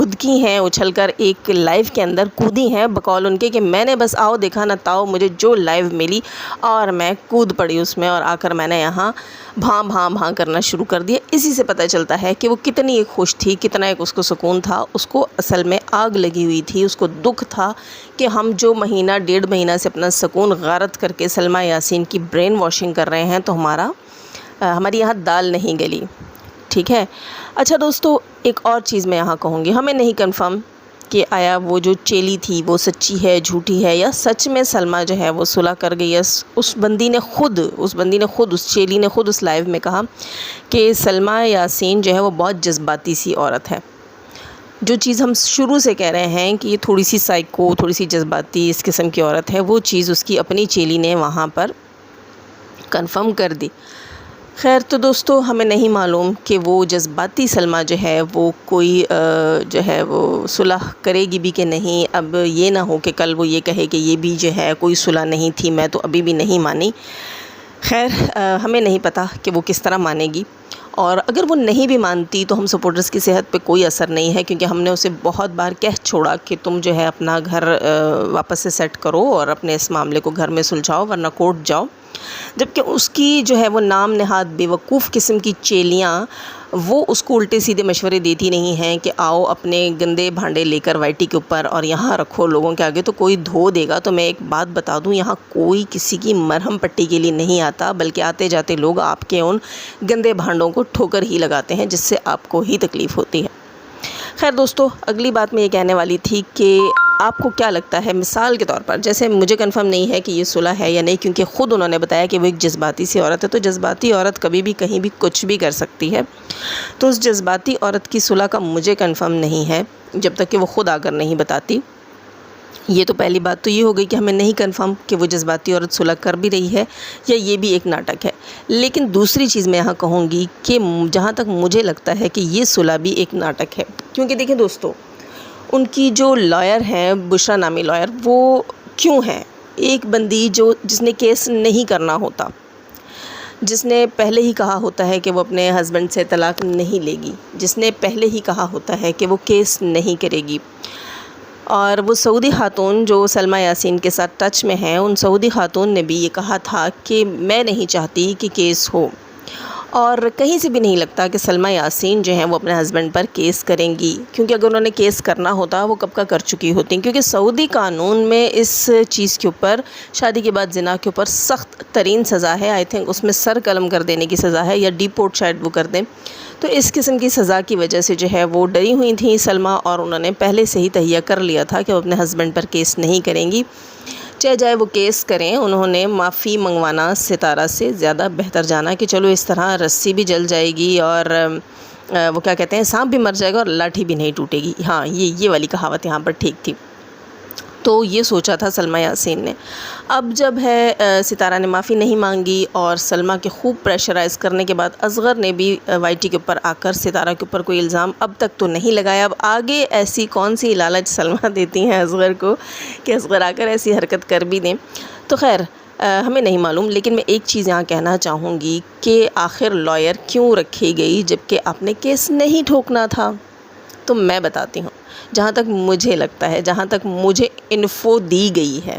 کھدکی ہیں, اچھل کر ایک لائف کے اندر کودی ہیں, بقول ان کے کہ میں نے بس آؤ دیکھا نہ تاؤ, مجھے جو لائف ملی اور میں کود پڑی اس میں, اور آ کر میں نے یہاں بھاں بھاں بھاں کرنا شروع کر دیا. اسی سے پتہ چلتا ہے کہ وہ کتنی ایک خوش تھی, کتنا ایک اس کو سکون تھا. اس کو اصل میں آگ لگی ہوئی تھی, اس کو دکھ تھا کہ ہم جو مہینہ 1.5 مہینہ سے اپنا سکون غارت کر کے سلمیٰ یاسین کی برین واشنگ کر رہے ہیں, تو ہماری یہاں دال نہیں گلی. ٹھیک ہے. اچھا دوستو, ایک اور چیز میں یہاں کہوں گی, ہمیں نہیں کنفرم کہ آیا وہ جو چیلی تھی وہ سچی ہے جھوٹی ہے, یا سچ میں سلمیٰ جو ہے وہ صلح کر گئی ہے. اس بندی نے خود اس چیلی نے خود اس لائیو میں کہا کہ سلمیٰ یاسین جو ہے وہ بہت جذباتی سی عورت ہے. جو چیز ہم شروع سے کہہ رہے ہیں کہ یہ تھوڑی سی سائیکو, تھوڑی سی جذباتی اس قسم کی عورت ہے, وہ چیز اس کی اپنی چیلی نے وہاں پر کنفرم کر دی. خیر, تو دوستو ہمیں نہیں معلوم کہ وہ جذباتی سلمیٰ جو ہے وہ کوئی جو ہے وہ صلح کرے گی بھی کہ نہیں. اب یہ نہ ہو کہ کل وہ یہ کہے کہ یہ بھی جو ہے کوئی صلح نہیں تھی, میں تو ابھی بھی نہیں مانی. خیر, ہمیں نہیں پتہ کہ وہ کس طرح مانے گی, اور اگر وہ نہیں بھی مانتی تو ہم سپورٹرز کی صحت پہ کوئی اثر نہیں ہے, کیونکہ ہم نے اسے بہت بار کہہ چھوڑا کہ تم جو ہے اپنا گھر واپس سے سیٹ کرو اور اپنے اس معاملے کو گھر میں سلجھاؤ, ورنہ کورٹ جاؤ. جبکہ اس کی جو ہے وہ نام نہاد بیوقوف قسم کی چیلیاں وہ اس کو الٹے سیدھے مشورے دیتی نہیں ہیں کہ آؤ اپنے گندے بھانڈے لے کر وائی ٹی کے اوپر اور یہاں رکھو لوگوں کے آگے تو کوئی دھو دے گا. تو میں ایک بات بتا دوں, یہاں کوئی کسی کی مرہم پٹی کے لیے نہیں آتا, بلکہ آتے جاتے لوگ آپ کے ان گندے بھانڈوں کو ٹھوکر ہی لگاتے ہیں, جس سے آپ کو ہی تکلیف ہوتی ہے. خیر دوستو, اگلی بات میں یہ کہنے والی تھی کہ آپ کو کیا لگتا ہے, مثال کے طور پر, جیسے مجھے کنفرم نہیں ہے کہ یہ صلح ہے یا نہیں, کیونکہ خود انہوں نے بتایا کہ وہ ایک جذباتی سی عورت ہے, تو جذباتی عورت کبھی بھی کہیں بھی کچھ بھی کر سکتی ہے. تو اس جذباتی عورت کی صلح کا مجھے کنفرم نہیں ہے جب تک کہ وہ خود آ کر نہیں بتاتی. یہ تو پہلی بات تو یہ ہو گئی کہ ہمیں نہیں کنفرم کہ وہ جذباتی عورت صلح کر بھی رہی ہے یا یہ بھی ایک ناٹک ہے. لیکن دوسری چیز میں یہاں کہوں گی کہ جہاں تک مجھے لگتا ہے کہ یہ صلح بھی ایک ناٹک ہے, کیونکہ دیکھیں دوستو, ان کی جو لائر ہیں, بشرا نامی لائر, وہ کیوں ہیں ایک بندی جس نے کیس نہیں کرنا ہوتا, جس نے پہلے ہی کہا ہوتا ہے کہ وہ اپنے ہسبینڈ سے طلاق نہیں لے گی, جس نے پہلے ہی کہا ہوتا ہے کہ وہ کیس نہیں کرے گی. اور وہ سعودی خاتون جو سلمیٰ یاسین کے ساتھ ٹچ میں ہیں, ان سعودی خاتون نے بھی یہ کہا تھا کہ میں نہیں چاہتی کہ کیس ہو, اور کہیں سے بھی نہیں لگتا کہ سلمیٰ یاسین جو ہیں وہ اپنے ہسبینڈ پر کیس کریں گی, کیونکہ اگر انہوں نے کیس کرنا ہوتا وہ کب کا کر چکی ہوتی. کیونکہ سعودی قانون میں اس چیز کے اوپر, شادی کے بعد زنا کے اوپر سخت ترین سزا ہے. آئی تھنک اس میں سر قلم کر دینے کی سزا ہے, یا ڈیپورٹ شاید وہ کر دیں. تو اس قسم کی سزا کی وجہ سے جو ہے وہ ڈری ہوئی تھیں سلمیٰ, اور انہوں نے پہلے سے ہی تہیہ کر لیا تھا کہ وہ اپنے ہسبینڈ پر کیس نہیں کریں گی. چاہے جائے وہ کیس کریں, انہوں نے معافی منگوانا ستارہ سے زیادہ بہتر جانا کہ چلو اس طرح رسی بھی جل جائے گی اور وہ کیا کہتے ہیں, سانپ بھی مر جائے گا اور لاٹھی بھی نہیں ٹوٹے گی. ہاں, یہ والی کہاوت یہاں پر ٹھیک تھی. تو یہ سوچا تھا سلمیٰ یاسین نے. اب جب ہے ستارہ نے معافی نہیں مانگی اور سلمیٰ کے خوب پریشرائز کرنے کے بعد اصغر نے بھی وائی ٹی کے اوپر آ کر ستارہ کے اوپر کوئی الزام اب تک تو نہیں لگایا. اب آگے ایسی کون سی لالچ سلمیٰ دیتی ہیں اصغر کو کہ اصغر آ کر ایسی حرکت کر بھی دیں. تو خیر, ہمیں نہیں معلوم. لیکن میں ایک چیز یہاں کہنا چاہوں گی کہ آخر لائر کیوں رکھی گئی جب کہ آپ نے کیس نہیں ٹھوکنا تھا. تو میں بتاتی ہوں, جہاں تک مجھے لگتا ہے, جہاں تک مجھے انفو دی گئی ہے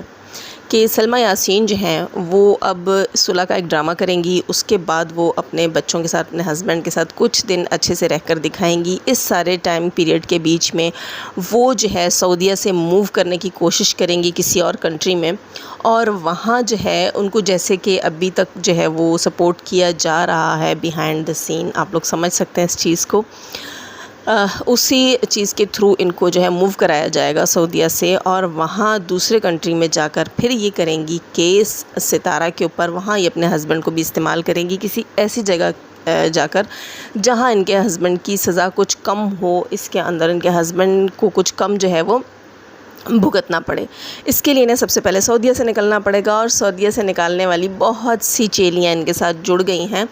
کہ سلمیٰ یاسین جو ہیں وہ اب صلح کا ایک ڈرامہ کریں گی, اس کے بعد وہ اپنے بچوں کے ساتھ, اپنے ہسبینڈ کے ساتھ کچھ دن اچھے سے رہ کر دکھائیں گی. اس سارے ٹائم پیریڈ کے بیچ میں وہ جو ہے سعودیہ سے موو کرنے کی کوشش کریں گی کسی اور کنٹری میں, اور وہاں جو ہے ان کو جیسے کہ ابھی تک جو ہے وہ سپورٹ کیا جا رہا ہے بیہائنڈ دا سین, آپ لوگ سمجھ سکتے ہیں اس چیز کو, اسی چیز کے تھرو ان کو جو ہے موو کرایا جائے گا سعودیہ سے, اور وہاں دوسرے کنٹری میں جا کر پھر یہ کریں گی کیس ستارہ کے اوپر. وہاں یہ اپنے ہسبینڈ کو بھی استعمال کریں گی کسی ایسی جگہ جا کر جہاں ان کے ہسبینڈ کی سزا کچھ کم ہو, اس کے اندر ان کے ہسبینڈ کو کچھ کم جو ہے وہ بھگتنا پڑے. اس کے لیے انہیں سب سے پہلے سعودیہ سے نکلنا پڑے گا, اور سعودیہ سے نکالنے والی بہت سی چیلیاں ان کے ساتھ جڑ گئی ہیں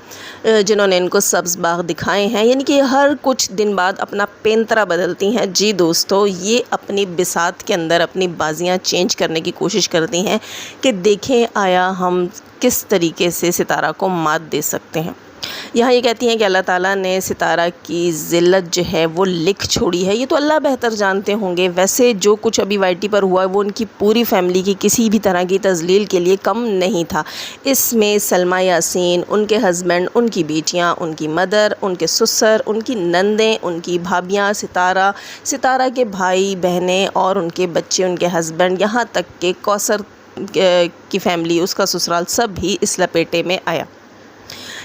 جنہوں نے ان کو سبز باغ دکھائے ہیں, یعنی کہ ہر کچھ دن بعد اپنا پینترا بدلتی ہیں. جی دوستو, یہ اپنی بساط کے اندر اپنی بازیاں چینج کرنے کی کوشش کرتی ہیں کہ دیکھیں آیا ہم کس طریقے سے ستارہ کو مات دے سکتے ہیں. یہاں یہ کہتی ہیں کہ اللہ تعالیٰ نے ستارہ کی ذلت جو ہے وہ لکھ چھوڑی ہے، یہ تو اللہ بہتر جانتے ہوں گے، ویسے جو کچھ ابھی وائی ٹی پر ہوا ہے وہ ان کی پوری فیملی کی کسی بھی طرح کی تذلیل کے لیے کم نہیں تھا۔ اس میں سلمیٰ یاسین، ان کے ہسبینڈ، ان کی بیٹیاں، ان کی مدر، ان کے سسر، ان کی نندیں، ان کی بھابیاں، ستارہ کے بھائی بہنیں اور ان کے بچے، ان کے ہسبینڈ، یہاں تک کہ کوثر کی فیملی، اس کا سسرال، سب بھی اس لپیٹے میں آیا۔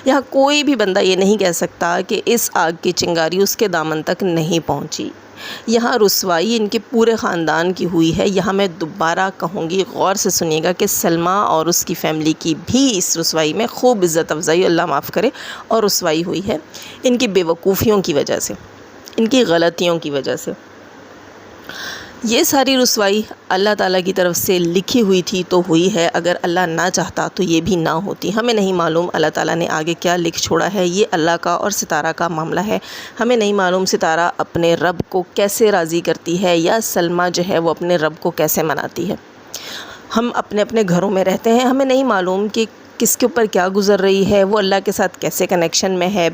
یہاں کوئی بھی بندہ یہ نہیں کہہ سکتا کہ اس آگ کی چنگاری اس کے دامن تک نہیں پہنچی۔ یہاں رسوائی ان کے پورے خاندان کی ہوئی ہے۔ یہاں میں دوبارہ کہوں گی، غور سے سنیے گا کہ سلمیٰ اور اس کی فیملی کی بھی اس رسوائی میں خوب عزت افزائی، اللہ معاف کرے، اور رسوائی ہوئی ہے ان کی بے وقوفیوں کی وجہ سے، ان کی غلطیوں کی وجہ سے۔ یہ ساری رسوائی اللہ تعالیٰ کی طرف سے لکھی ہوئی تھی تو ہوئی ہے، اگر اللہ نہ چاہتا تو یہ بھی نہ ہوتی۔ ہمیں نہیں معلوم اللہ تعالیٰ نے آگے کیا لکھ چھوڑا ہے، یہ اللہ کا اور ستارہ کا معاملہ ہے۔ ہمیں نہیں معلوم ستارہ اپنے رب کو کیسے راضی کرتی ہے یا سلمیٰ جو ہے وہ اپنے رب کو کیسے مناتی ہے۔ ہم اپنے اپنے گھروں میں رہتے ہیں، ہمیں نہیں معلوم کہ کس کے اوپر کیا گزر رہی ہے، وہ اللہ کے ساتھ کیسے کنیکشن میں ہے،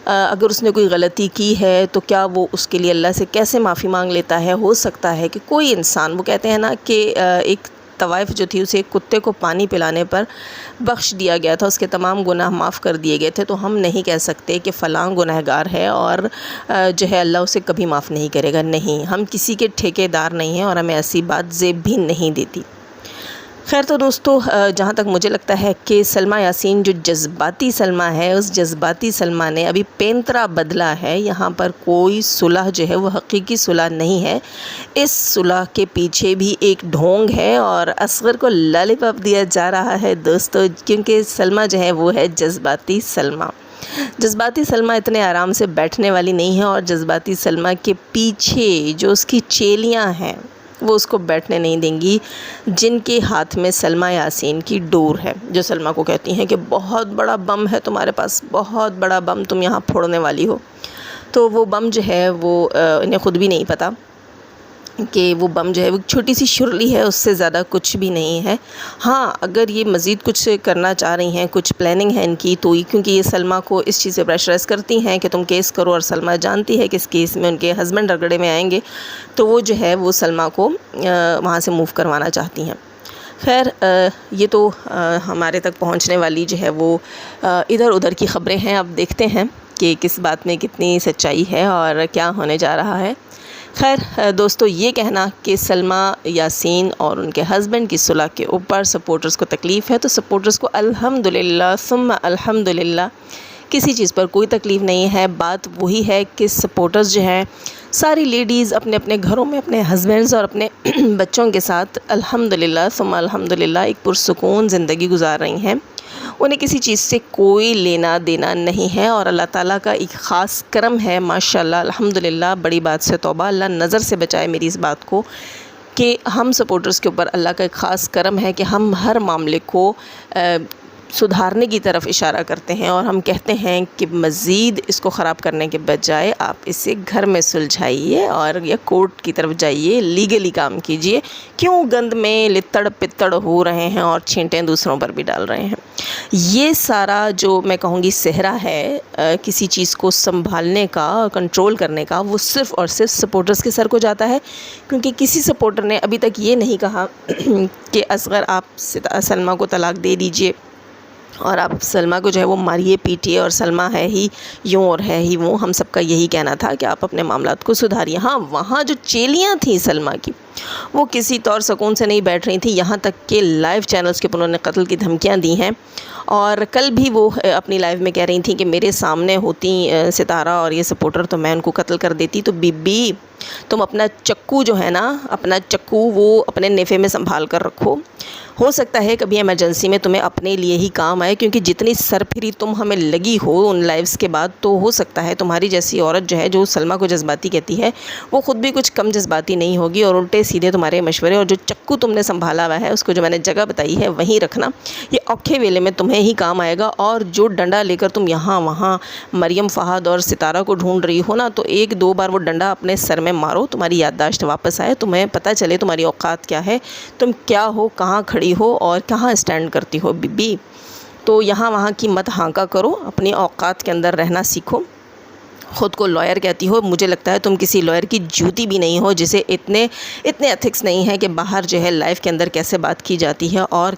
اگر اس نے کوئی غلطی کی ہے تو کیا وہ اس کے لیے اللہ سے کیسے معافی مانگ لیتا ہے۔ ہو سکتا ہے کہ کوئی انسان، وہ کہتے ہیں نا کہ ایک طوائف جو تھی اسے ایک کتے کو پانی پلانے پر بخش دیا گیا تھا، اس کے تمام گناہ معاف کر دیے گئے تھے، تو ہم نہیں کہہ سکتے کہ فلاں گنہگار ہے اور جو ہے اللہ اسے کبھی معاف نہیں کرے گا۔ نہیں، ہم کسی کے ٹھیکے دار نہیں ہیں اور ہمیں ایسی بات زیب بھی نہیں دیتی۔ خیر تو دوستو، جہاں تک مجھے لگتا ہے کہ سلمیٰ یاسین جو جذباتی سلمیٰ ہے، اس جذباتی سلمیٰ نے ابھی پینترا بدلا ہے۔ یہاں پر کوئی صلح جو ہے وہ حقیقی صلح نہیں ہے، اس صلح کے پیچھے بھی ایک ڈھونگ ہے اور اصغر کو لالی پاپ دیا جا رہا ہے دوستو، کیونکہ سلمیٰ جو ہے وہ ہے جذباتی سلمیٰ۔ جذباتی سلمیٰ اتنے آرام سے بیٹھنے والی نہیں ہے، اور جذباتی سلمیٰ کے پیچھے جو اس کی چیلیاں ہیں وہ اس کو بیٹھنے نہیں دیں گی، جن کے ہاتھ میں سلمیٰ یاسین کی ڈور ہے، جو سلمیٰ کو کہتی ہیں کہ بہت بڑا بم ہے تمہارے پاس، بہت بڑا بم تم یہاں پھوڑنے والی ہو۔ تو وہ بم جو ہے وہ انہیں خود بھی نہیں پتہ کہ وہ بم جو ہے وہ چھوٹی سی شرلی ہے، اس سے زیادہ کچھ بھی نہیں ہے۔ ہاں، اگر یہ مزید کچھ کرنا چاہ رہی ہیں، کچھ پلاننگ ہے ان کی، تو کیونکہ یہ سلمیٰ کو اس چیز سے پریشرائز کرتی ہیں کہ تم کیس کرو، اور سلمیٰ جانتی ہے کہ اس کیس میں ان کے ہسبینڈ رگڑے میں آئیں گے، تو وہ جو ہے وہ سلمیٰ کو وہاں سے موو کروانا چاہتی ہیں۔ خیر، یہ تو ہمارے تک پہنچنے والی جو ہے وہ ادھر ادھر کی خبریں ہیں۔ اب دیکھتے ہیں کہ کس بات میں کتنی سچائی ہے اور کیا ہونے جا رہا ہے۔ خیر دوستو، یہ کہنا کہ سلمیٰ یاسین اور ان کے ہسبینڈ کی صلح کے اوپر سپورٹرز کو تکلیف ہے، تو سپورٹرز کو الحمدللہ ثم الحمدللہ کسی چیز پر کوئی تکلیف نہیں ہے۔ بات وہی ہے کہ سپورٹرز جو ہیں، ساری لیڈیز اپنے اپنے گھروں میں اپنے ہسبینڈز اور اپنے بچوں کے ساتھ الحمدللہ ثم الحمدللہ ایک پرسکون زندگی گزار رہی ہیں۔ انہیں کسی چیز سے کوئی لینا دینا نہیں ہے، اور اللہ تعالیٰ کا ایک خاص کرم ہے، ماشاءاللہ الحمدللہ، بڑی بات سے توبہ، اللہ نظر سے بچائے میری اس بات کو، کہ ہم سپورٹرز کے اوپر اللہ کا ایک خاص کرم ہے کہ ہم ہر معاملے کو سدھارنے کی طرف اشارہ کرتے ہیں، اور ہم کہتے ہیں کہ مزید اس کو خراب کرنے کے بجائے آپ اسے گھر میں سلجھائیے اور یا کورٹ کی طرف جائیے، لیگلی کام کیجئے، کیوں گند میں لتڑ پتڑ ہو رہے ہیں اور چھینٹیں دوسروں پر بھی ڈال رہے ہیں۔ یہ سارا جو میں کہوں گی صحرا ہے کسی چیز کو سنبھالنے کا، کنٹرول کرنے کا، وہ صرف اور صرف سپورٹرز کے سر کو جاتا ہے، کیونکہ کسی سپورٹر نے ابھی تک یہ نہیں کہا کہ اصغر آپ سلمیٰ کو طلاق دے دیجئے اور آپ سلمیٰ کو جو ہے وہ ماریے پیٹیے، اور سلمیٰ ہے ہی یوں اور ہے ہی وہ۔ ہم سب کا یہی کہنا تھا کہ آپ اپنے معاملات کو سدھاریے۔ ہاں، وہاں جو چیلیاں تھیں سلمیٰ کی، وہ کسی طور سکون سے نہیں بیٹھ رہی تھیں، یہاں تک کہ لائیو چینلز کے اوپر انہوں نے قتل کی دھمکیاں دی ہیں، اور کل بھی وہ اپنی لائیو میں کہہ رہی تھیں کہ میرے سامنے ہوتی ستارہ اور یہ سپورٹر تو میں ان کو قتل کر دیتی۔ تو بی بی، تم اپنا چکو جو ہے نا، اپنا چکو وہ اپنے نیفے میں سنبھال کر رکھو۔ ہو سکتا ہے کبھی ایمرجنسی میں تمہیں اپنے لیے ہی کام آئے، کیونکہ جتنی سرپھری تم ہمیں لگی ہو ان لائیوز کے بعد، تو ہو سکتا ہے تمہاری جیسی عورت جو ہے، جو سلمیٰ کو جذباتی کہتی ہے، وہ خود بھی کچھ کم جذباتی نہیں ہوگی، اور الٹے سیدھے تمہارے مشورے، اور جو چکو تم نے سنبھالا ہوا ہے اس کو جو میں نے جگہ بتائی ہے وہیں رکھنا، یہ اوکھے ویلے میں تمہیں ہی کام آئے گا۔ اور جو ڈنڈا لے کر تم یہاں وہاں مریم فہد اور ستارہ کو ڈھونڈ رہی ہو نا، تو ایک دو بار وہ ڈنڈا اپنے سر میں مارو، تمہاری یادداشت واپس آئے، تمہیں پتہ چلے تمہاری اوقات کیا ہے، تم کیا ہو، کہاں کھڑی ہو اور کہاں اسٹینڈ کرتی ہو بی بی۔ تو یہاں وہاں کی مت ہانکا کرو، اپنی اوقات کے اندر رہنا سیکھو۔ خود کو لائر کہتی ہو، مجھے لگتا ہے تم کسی لائر کی جوتی بھی نہیں ہو جسے اتنے ایتھکس نہیں ہے کہ باہر جو ہے لائف کے اندر کیسے بات کی جاتی ہے اور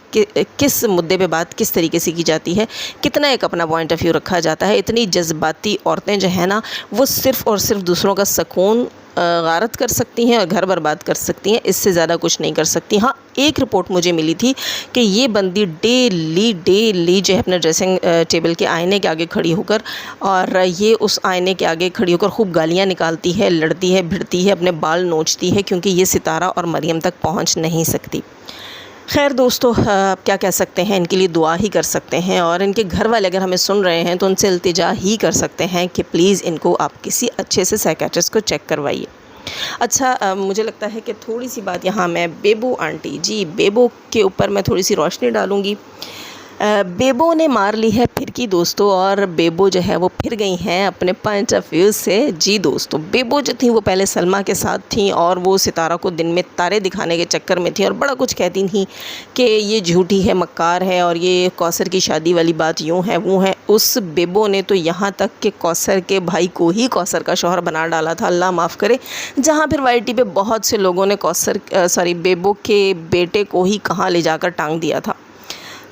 کس مدعے پہ بات کس طریقے سے کی جاتی ہے، کتنا ایک اپنا پوائنٹ آف ویو رکھا جاتا ہے۔ اتنی جذباتی عورتیں جو ہیں نا وہ صرف اور صرف دوسروں کا سکون غارت کر سکتی ہیں اور گھر برباد کر سکتی ہیں، اس سے زیادہ کچھ نہیں کر سکتی۔ ہاں ایک رپورٹ مجھے ملی تھی کہ یہ بندی ڈیلی جو ہے اپنے ڈریسنگ ٹیبل کے آئینے کے آگے کھڑی ہو کر اور یہ اس آئینے کے آگے کھڑی ہو کر خوب گالیاں نکالتی ہے، لڑتی ہے، بھڑتی ہے، اپنے بال نوچتی ہے کیونکہ یہ ستارہ اور مریم تک پہنچ نہیں سکتی۔ خیر دوستو، آپ کیا کہہ سکتے ہیں، ان کے لیے دعا ہی کر سکتے ہیں، اور ان کے گھر والے اگر ہمیں سن رہے ہیں تو ان سے التجا ہی کر سکتے ہیں کہ پلیز ان کو آپ کسی اچھے سے سائیکیٹرسٹ کو چیک کروائیے۔ اچھا، مجھے لگتا ہے کہ تھوڑی سی بات یہاں میں بیبو آنٹی، جی بیبو کے اوپر میں تھوڑی سی روشنی ڈالوں گی۔ بیبو نے مار لی ہے پھرکی دوستو، اور بیبو جو ہے وہ پھر گئی ہیں اپنے پوائنٹ آف ویو سے۔ جی دوستو، بیبو جو تھیں وہ پہلے سلمیٰ کے ساتھ تھیں اور وہ ستارہ کو دن میں تارے دکھانے کے چکر میں تھیں اور بڑا کچھ کہتی تھیں کہ یہ جھوٹی ہے، مکار ہے، اور یہ کوثر کی شادی والی بات یوں ہے وہ ہے۔ اس بیبو نے تو یہاں تک کہ کوثر کے بھائی کو ہی کوثر کا شوہر بنا ڈالا تھا، اللہ معاف کرے، جہاں پھر وائی ٹی پہ بہت سے لوگوں نے بیبو کے بیٹے کو ہی کہاں لے جا کر ٹانگ دیا تھا۔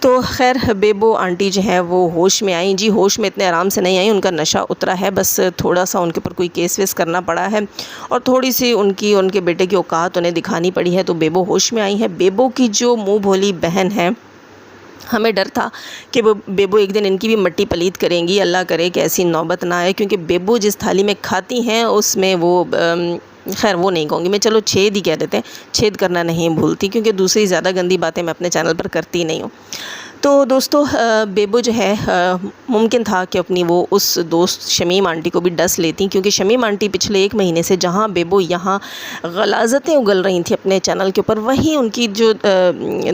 تو خیر بیبو آنٹی جو ہے وہ ہوش میں آئیں، جی ہوش میں اتنے آرام سے نہیں آئیں، ان کا نشہ اترا ہے، بس تھوڑا سا ان کے اوپر کوئی کیس ویس کرنا پڑا ہے اور تھوڑی سی ان کے بیٹے کی اوقات انہیں دکھانی پڑی ہے، تو بیبو ہوش میں آئی ہے۔ بیبو کی جو منہ بھولی بہن ہے، ہمیں ڈر تھا کہ وہ بیبو ایک دن ان کی بھی مٹی پلیت کریں گی، اللہ کرے کہ ایسی نوبت نہ آئے، کیونکہ بیبو جس تھالی میں کھاتی ہیں اس میں وہ خیر وہ نہیں کہوں گی میں، چلو چھید ہی کہہ دیتے ہیں، چھید کرنا نہیں بھولتی، کیونکہ دوسری زیادہ گندی باتیں میں اپنے چینل پر کرتی نہیں ہوں۔ تو دوستو بیبو جو ہے ممکن تھا کہ اپنی وہ اس دوست شمیم آنٹی کو بھی ڈس لیتی، کیونکہ شمیم آنٹی پچھلے 1 مہینے سے جہاں بیبو یہاں غلاظتیں اگل رہی تھیں اپنے چینل کے اوپر، وہیں ان کی جو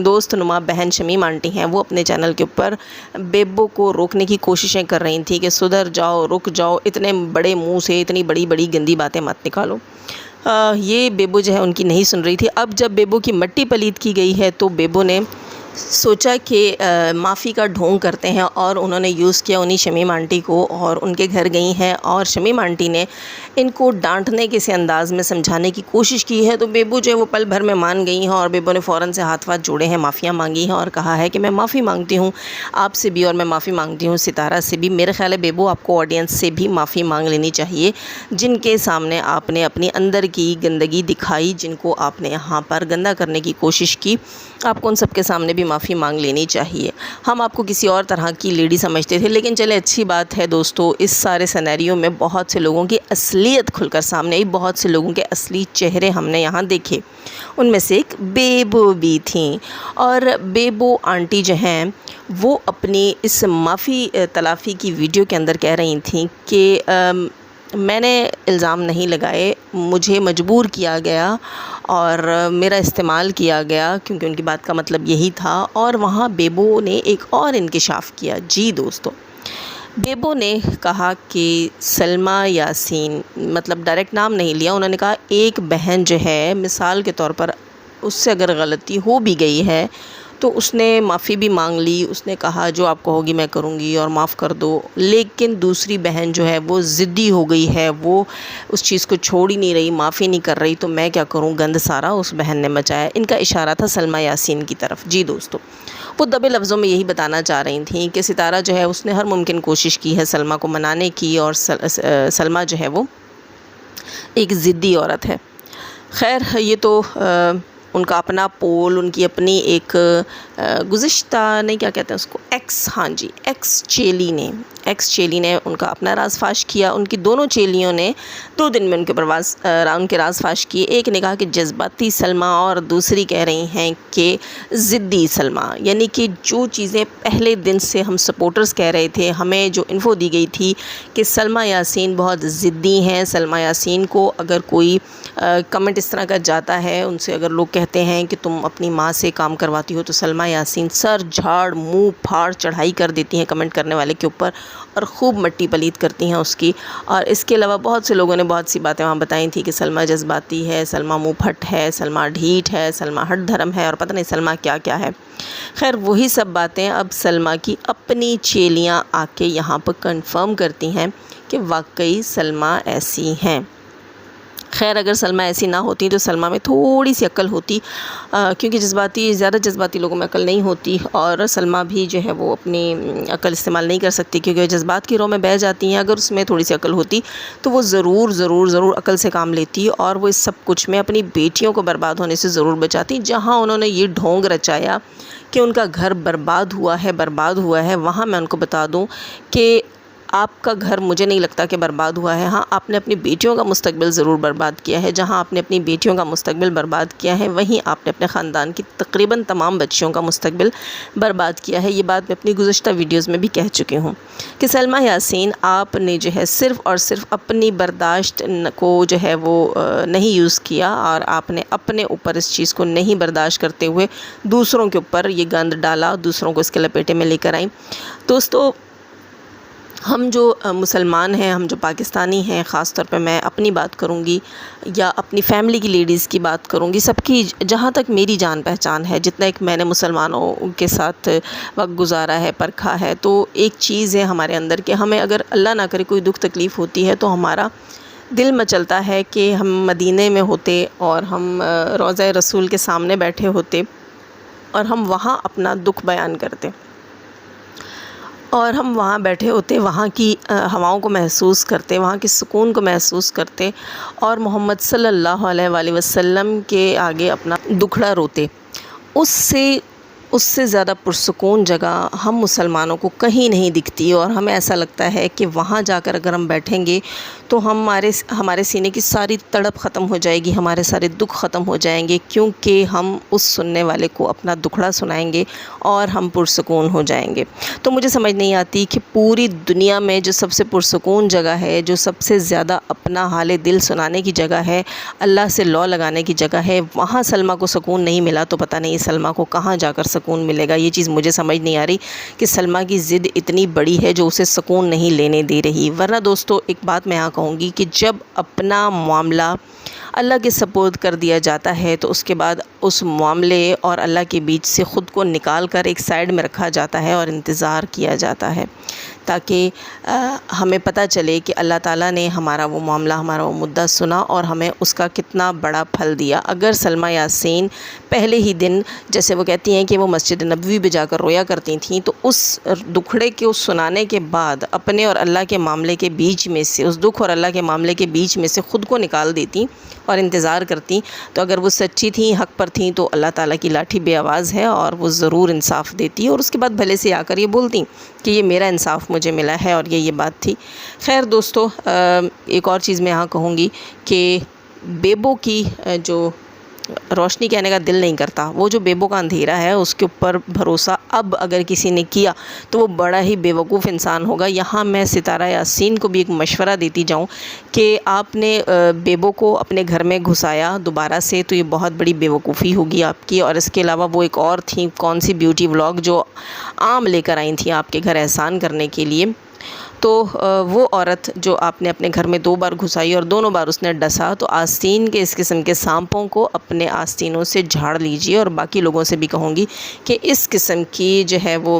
دوست نما بہن شمیم آنٹی ہیں وہ اپنے چینل کے اوپر بیبو کو روکنے کی کوششیں کر رہی تھیں کہ سدھر جاؤ، رک جاؤ، اتنے بڑے منہ سے اتنی بڑی بڑی گندی باتیں مت نکالو۔ یہ بیبو جو ہے ان کی نہیں سن رہی تھی۔ اب جب بیبو کی مٹی پلیت کی گئی ہے تو بیبو نے سوچا کہ معافی کا ڈھونگ کرتے ہیں، اور انہوں نے یوز کیا انہی شمیم آنٹی کو اور ان کے گھر گئی ہیں، اور شمیم آنٹی نے ان کو ڈانٹنے کے سے انداز میں سمجھانے کی کوشش کی ہے، تو بیبو جو ہے وہ پل بھر میں مان گئی ہیں، اور بیبو نے فوراً سے ہاتھ جوڑے ہیں، معافیاں مانگی ہیں اور کہا ہے کہ میں معافی مانگتی ہوں آپ سے بھی، اور میں معافی مانگتی ہوں ستارہ سے بھی۔ میرے خیال ہے بیبو آپ کو آڈینس سے بھی معافی مانگ لینی چاہیے، جن کے سامنے آپ نے اپنی اندر کی گندگی دکھائی، جن کو آپ نے یہاں پر گندا کرنے کی کوشش کی، آپ کو ان سب کے سامنے بھی معافی مانگ لینی چاہیے۔ ہم آپ کو کسی اور طرح کی لیڈی سمجھتے تھے، لیکن چلے اچھی بات ہے دوستو، اس سارے سینیریو میں بہت سے لوگوں کی اصلیت کھل کر سامنے آئی، بہت سے لوگوں کے اصلی چہرے ہم نے یہاں دیکھے، ان میں سے ایک بیبو بھی تھیں، اور بیبو آنٹی جو ہیں وہ اپنی اس معافی تلافی کی ویڈیو کے اندر کہہ رہی تھیں کہ میں نے الزام نہیں لگائے، مجھے مجبور کیا گیا اور میرا استعمال کیا گیا، کیونکہ ان کی بات کا مطلب یہی تھا۔ اور وہاں بیبو نے ایک اور انکشاف کیا۔ جی دوستو، بیبو نے کہا کہ سلمیٰ یاسین، مطلب ڈائریکٹ نام نہیں لیا، انہوں نے کہا ایک بہن جو ہے مثال کے طور پر اس سے اگر غلطی ہو بھی گئی ہے تو اس نے معافی بھی مانگ لی، اس نے کہا جو آپ کہو گی میں کروں گی اور معاف کر دو، لیکن دوسری بہن جو ہے وہ ضدی ہو گئی ہے، وہ اس چیز کو چھوڑ ہی نہیں رہی، معافی نہیں کر رہی، تو میں کیا کروں، گند سارا اس بہن نے مچایا۔ ان کا اشارہ تھا سلمیٰ یاسین کی طرف۔ جی دوستو، وہ دبے لفظوں میں یہی بتانا چاہ رہی تھیں کہ ستارہ جو ہے اس نے ہر ممکن کوشش کی ہے سلمیٰ کو منانے کی، اور سلمیٰ جو ہے وہ ایک ضدی عورت ہے۔ خیر یہ تو ان کا اپنا پول، ان کی اپنی ایک گزشتہ نہیں کیا کہتے ہیں اس کو، ایکس چیلی نے ان کا اپنا راز فاش کیا۔ ان کی دونوں چیلیوں نے 2 دن میں ان کے راز فاش کیے۔ ایک نے کہا کہ جذباتی سلمیٰ، اور دوسری کہہ رہی ہیں کہ ضدی سلمیٰ، یعنی کہ جو چیزیں پہلے دن سے ہم سپورٹرز کہہ رہے تھے، ہمیں جو انفو دی گئی تھی کہ سلمیٰ یاسین بہت ضدی ہیں، سلمیٰ یاسین کو اگر کوئی کمنٹ اس طرح کا جاتا ہے، ان سے اگر لوگ کہتے ہیں کہ تم اپنی ماں سے کام کرواتی ہو، تو سلمیٰ یاسین سر جھاڑ منہ پھاڑ چڑھائی کر دیتی ہیں کمنٹ کرنے والے کے اوپر، اور خوب مٹی پلیت کرتی ہیں اس کی۔ اور اس کے علاوہ بہت سے لوگوں نے بہت سی باتیں وہاں بتائی تھیں کہ سلمیٰ جذباتی ہے، سلمیٰ منہ پھٹ ہے، سلمیٰ ڈھیٹ ہے، سلمیٰ ہٹ دھرم ہے، اور پتہ نہیں سلمیٰ کیا کیا ہے۔ خیر وہی سب باتیں اب سلمیٰ کی اپنی چیلیاں آ کے یہاں پر کنفرم کرتی ہیں کہ واقعی سلمیٰ ایسی ہیں۔ خیر اگر سلمیٰ ایسی نہ ہوتی تو سلمیٰ میں تھوڑی سی عقل ہوتی، کیونکہ زیادہ جذباتی لوگوں میں عقل نہیں ہوتی، اور سلمیٰ بھی جو ہے وہ اپنی عقل استعمال نہیں کر سکتی کیونکہ جذبات کی رو میں بہہ جاتی ہیں۔ اگر اس میں تھوڑی سی عقل ہوتی تو وہ ضرور عقل سے کام لیتی اور وہ اس سب کچھ میں اپنی بیٹیوں کو برباد ہونے سے ضرور بچاتی۔ جہاں انہوں نے یہ ڈھونگ رچایا کہ ان کا گھر برباد ہوا ہے، وہاں میں ان کو بتا دوں کہ آپ کا گھر مجھے نہیں لگتا کہ برباد ہوا ہے، ہاں آپ نے اپنی بیٹیوں کا مستقبل ضرور برباد کیا ہے۔ جہاں آپ نے اپنی بیٹیوں کا مستقبل برباد کیا ہے، وہیں آپ نے اپنے خاندان کی تقریباً تمام بچیوں کا مستقبل برباد کیا ہے۔ یہ بات میں اپنی گزشتہ ویڈیوز میں بھی کہہ چکی ہوں کہ سلمیٰ یاسین آپ نے جو ہے صرف اور صرف اپنی برداشت کو جو ہے وہ نہیں یوز کیا، اور آپ نے اپنے اوپر اس چیز کو نہیں برداشت کرتے ہوئے دوسروں کے اوپر یہ گند ڈالا، دوسروں کو اس کے لپیٹے میں لے کر آئیں۔ دوستو، ہم جو مسلمان ہیں، ہم جو پاکستانی ہیں، خاص طور پہ میں اپنی بات کروں گی یا اپنی فیملی کی لیڈیز کی بات کروں گی، سب کی جہاں تک میری جان پہچان ہے، جتنا ایک میں نے مسلمانوں کے ساتھ وقت گزارا ہے، پرکھا ہے، تو ایک چیز ہے ہمارے اندر کہ ہمیں اگر اللہ نہ کرے کوئی دکھ تکلیف ہوتی ہے تو ہمارا دل مچلتا ہے کہ ہم مدینے میں ہوتے اور ہم روضہ رسول کے سامنے بیٹھے ہوتے اور ہم وہاں اپنا دکھ بیان کرتے، اور ہم وہاں بیٹھے ہوتے، وہاں کی ہواؤں کو محسوس کرتے، وہاں کے سکون کو محسوس کرتے، اور محمد صلی اللہ علیہ وآلہ وسلم کے آگے اپنا دکھڑا روتے۔ اس سے زیادہ پرسکون جگہ ہم مسلمانوں کو کہیں نہیں دکھتی، اور ہمیں ایسا لگتا ہے کہ وہاں جا کر اگر ہم بیٹھیں گے تو ہمارے سینے کی ساری تڑپ ختم ہو جائے گی، ہمارے سارے دکھ ختم ہو جائیں گے، کیونکہ ہم اس سننے والے کو اپنا دکھڑا سنائیں گے اور ہم پرسکون ہو جائیں گے۔ تو مجھے سمجھ نہیں آتی کہ پوری دنیا میں جو سب سے پرسکون جگہ ہے، جو سب سے زیادہ اپنا حال دل سنانے کی جگہ ہے، اللہ سے لو لگانے کی جگہ ہے، وہاں سلمیٰ کو سکون نہیں ملا تو پتہ نہیں سلمیٰ کو کہاں جا کر سکون ملے گا۔ یہ چیز مجھے سمجھ نہیں آ رہی کہ سلمیٰ کی ضد اتنی بڑی ہے جو اسے سکون نہیں لینے دے رہی۔ ورنہ دوستو، ایک بات میں یہاں کہوں گی کہ جب اپنا معاملہ اللہ کے سپرد کر دیا جاتا ہے تو اس کے بعد اس معاملے اور اللہ کے بیچ سے خود کو نکال کر ایک سائیڈ میں رکھا جاتا ہے اور انتظار کیا جاتا ہے، تاکہ ہمیں پتہ چلے کہ اللہ تعالیٰ نے ہمارا وہ معاملہ، ہمارا وہ مدعا سنا اور ہمیں اس کا کتنا بڑا پھل دیا۔ اگر سلمیٰ یاسین پہلے ہی دن، جیسے وہ کہتی ہیں کہ وہ مسجد نبوی پہ جا کر رویا کرتی تھیں، تو اس دکھڑے کے اس سنانے کے بعد اپنے اور اللہ کے معاملے کے بیچ میں سے، اس دکھ اور اللہ کے معاملے کے بیچ میں سے خود کو نکال دیتی اور انتظار کرتی، تو اگر وہ سچی تھیں، حق پر تھیں، تو اللہ تعالیٰ کی لاٹھی بے آواز ہے اور وہ ضرور انصاف دیتی، اور اس کے بعد بھلے سے آ کر یہ بولتی کہ یہ میرا انصاف مجھے ملا ہے اور یہ بات تھی۔ خیر دوستو، ایک اور چیز میں یہاں کہوں گی کہ بیبو کی جو روشنی کہنے کا دل نہیں کرتا، وہ جو بیبو کا اندھیرا ہے اس کے اوپر بھروسہ اب اگر کسی نے کیا تو وہ بڑا ہی بیوقوف انسان ہوگا۔ یہاں میں ستارہ یاسین کو بھی ایک مشورہ دیتی جاؤں کہ آپ نے بیبو کو اپنے گھر میں گھسایا دوبارہ سے، تو یہ بہت بڑی بیوقوفی ہوگی آپ کی۔ اور اس کے علاوہ وہ ایک اور تھیں، کون سی بیوٹی ولاگ، جو آم لے کر آئی تھیں آپ کے گھر احسان کرنے کے لیے، تو وہ عورت جو آپ نے اپنے گھر میں 2 بار گھسائی اور دونوں بار اس نے ڈسا، تو آستین کے اس قسم کے سانپوں کو اپنے آستینوں سے جھاڑ لیجئے۔ اور باقی لوگوں سے بھی کہوں گی کہ اس قسم کی جو ہے وہ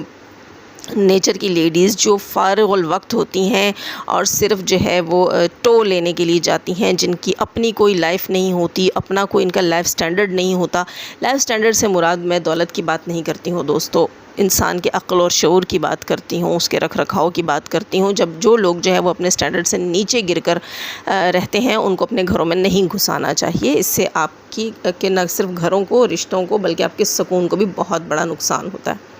نیچر کی لیڈیز جو فارغ الوقت ہوتی ہیں اور صرف جو ہے وہ ٹو لینے کے لیے جاتی ہیں، جن کی اپنی کوئی لائف نہیں ہوتی، اپنا کوئی ان کا لائف سٹینڈرڈ نہیں ہوتا۔ لائف سٹینڈرڈ سے مراد میں دولت کی بات نہیں کرتی ہوں دوستو، انسان کے عقل اور شعور کی بات کرتی ہوں، اس کے رکھ رکھاؤ کی بات کرتی ہوں۔ جب جو لوگ جو ہے وہ اپنے سٹینڈرڈ سے نیچے گر کر رہتے ہیں، ان کو اپنے گھروں میں نہیں گھسانا چاہیے۔ اس سے آپ کی کہ نہ صرف گھروں کو، رشتوں کو، بلکہ آپ کے سکون کو بھی بہت بڑا نقصان ہوتا ہے۔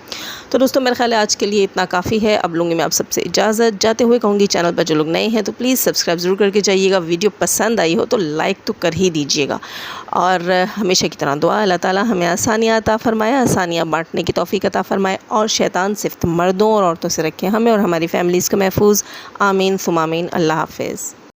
تو دوستو، میرے خیال ہے آج کے لیے اتنا کافی ہے۔ اب لوں گی میں آپ سب سے اجازت۔ جاتے ہوئے کہوں گی چینل پر جو لوگ نئے ہیں تو پلیز سبسکرائب ضرور کر کے جائیے گا۔ ویڈیو پسند آئی ہو تو لائک تو کر ہی دیجیے گا، اور ہمیشہ کی طرح دعا، اللہ تعالیٰ ہمیں آسانیاں عطا فرمائے، آسانیاں بانٹنے کی توفیق عطا فرمائے، اور شیطان صرف مردوں اور عورتوں سے رکھے ہمیں اور ہماری فیملیز کو محفوظ۔ آمین ثم آمین۔ اللہ حافظ۔